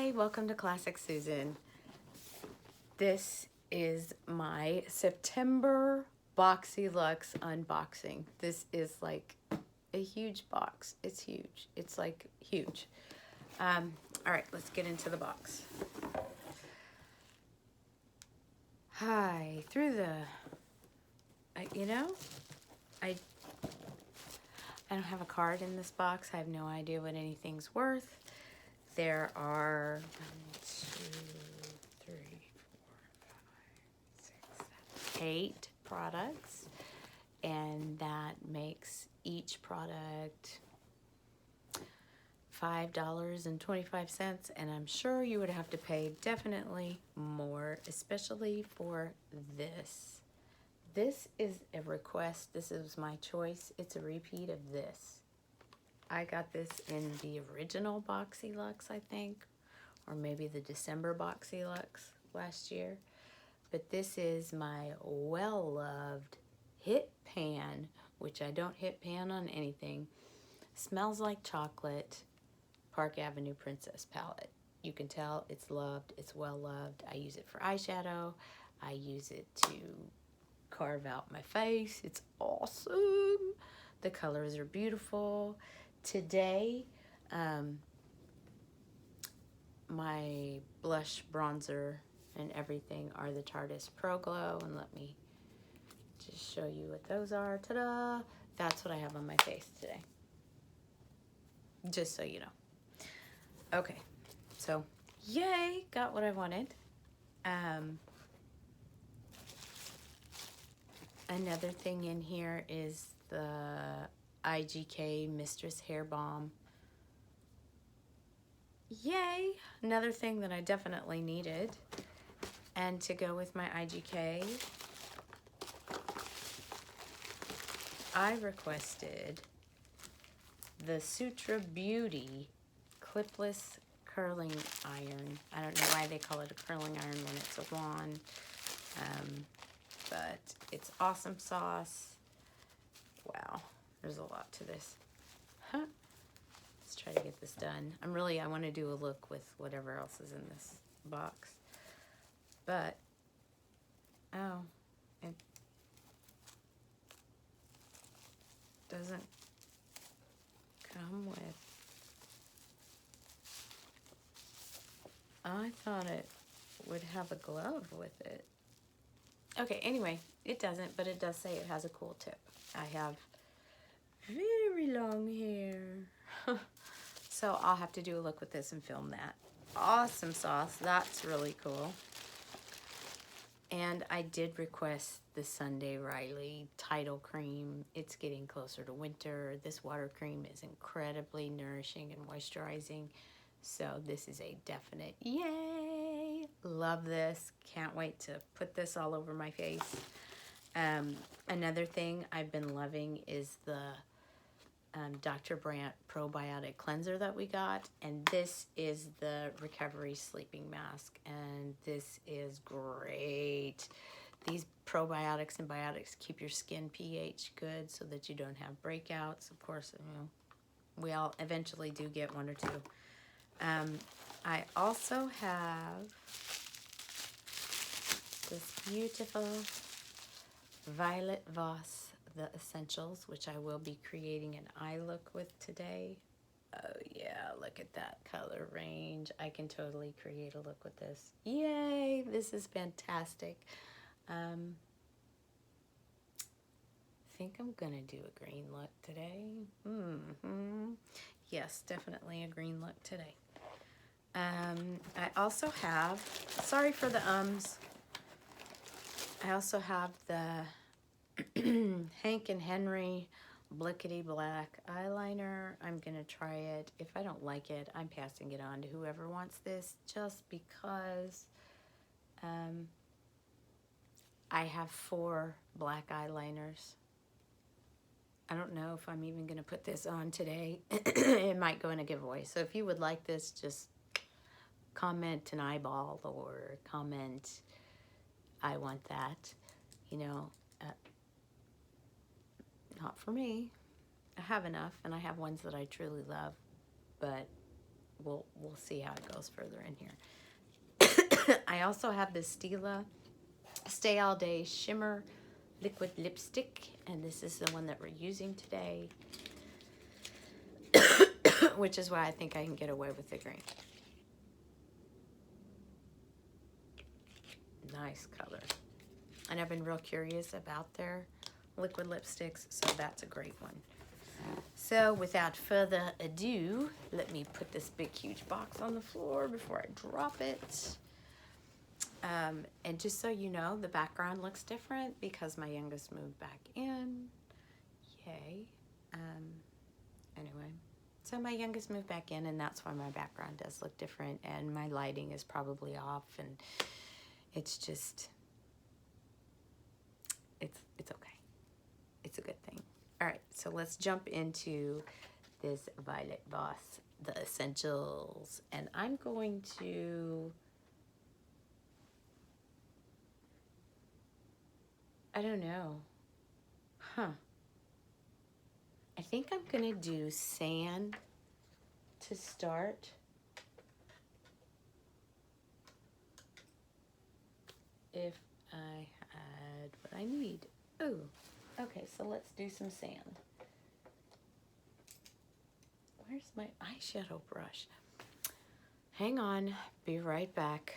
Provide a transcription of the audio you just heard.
Hi, welcome to Classic Susan. This is my September Boxy Luxe unboxing. This is like a huge box. It's huge. It's like huge. All right, let's get into the box. Hi, through the, I don't have a card in this box. I have no idea what anything's worth. There are 8 products, and that makes each product $5.25, and I'm sure you would have to pay definitely more, especially for this. This is a request. This is my choice. It's a repeat of this. I got this in the original Boxy Luxe, I think, or maybe the December Boxy Luxe last year. But this is my well-loved Hit Pan, which I don't hit pan on anything. Smells like chocolate, Park Avenue Princess palette. You can tell it's loved, it's well-loved. I use it for eyeshadow. I use it to carve out my face. It's awesome. The colors are beautiful. Today, my blush, bronzer, and everything are the Tarte Pro Glow. And let me just show you what those are. Ta-da! That's what I have on my face today. Just so you know. Okay, so yay, got what I wanted. Another thing in here is the IGK Mistress Hair Balm. Yay! Another thing that I definitely needed. And to go with my IGK, I requested the Sutra Beauty Clipless Curling Iron. I don't know why they call it a curling iron when it's a wand. But it's awesome sauce. Wow, there's a lot to this. Let's try to get this done. I want to do a look with whatever else is in this box. But, oh, it doesn't come with, I thought it would have a glove with it. Okay, anyway, it doesn't, but it does say it has a cool tip. I have very long hair. So I'll have to do a look with this and film that. Awesome sauce. That's really cool. And I did request the Sunday Riley Tidal Cream. It's getting closer to winter. This water cream is incredibly nourishing and moisturizing. So this is a definite yay. Love this. Can't wait to put this all over my face. Another thing I've been loving is the Dr. Brandt probiotic cleanser that we got, and this is the recovery sleeping mask, and this is great. These probiotics and biotics keep your skin pH good so that you don't have breakouts. Of course, we all eventually do get one or two. I also have this beautiful Violet Voss, the Essentials, which I will be creating an eye look with today. Oh yeah, look at that color range. I can totally create a look with this. Yay, this is fantastic. I think I'm gonna do a green look today. Yes, definitely a green look today. I also have, sorry for the ums, I also have the Hank and Henry Blickety Black eyeliner. I'm going to try it. If I don't like it, I'm passing it on to whoever wants this, just because I have 4 black eyeliners. I don't know if I'm even going to put this on today. It might go in a giveaway. So if you would like this, just comment an eyeball or comment, I want that. You know, not for me. I have enough, and I have ones that I truly love, but we'll see how it goes further in here. I also have this Stila Stay All Day Shimmer Liquid Lipstick, and this is the one that we're using today, which is why I think I can get away with the green. Nice color. And I've been real curious about their liquid lipsticks, so that's a great one. So without further ado, let me put this big huge box on the floor before I drop it. And just so you know, the background looks different because my youngest moved back in. Yay. Anyway, so my youngest moved back in, and that's why my background does look different, and my lighting is probably off, and it's just, it's okay. It's a good thing. All right, so let's jump into this Violet Voss, the Essentials, and I'm going to, I don't know. I think I'm going to do Sand to start. If I had what I need. Ooh, okay, so let's do some sand. Where's my eyeshadow brush? Hang on, be right back.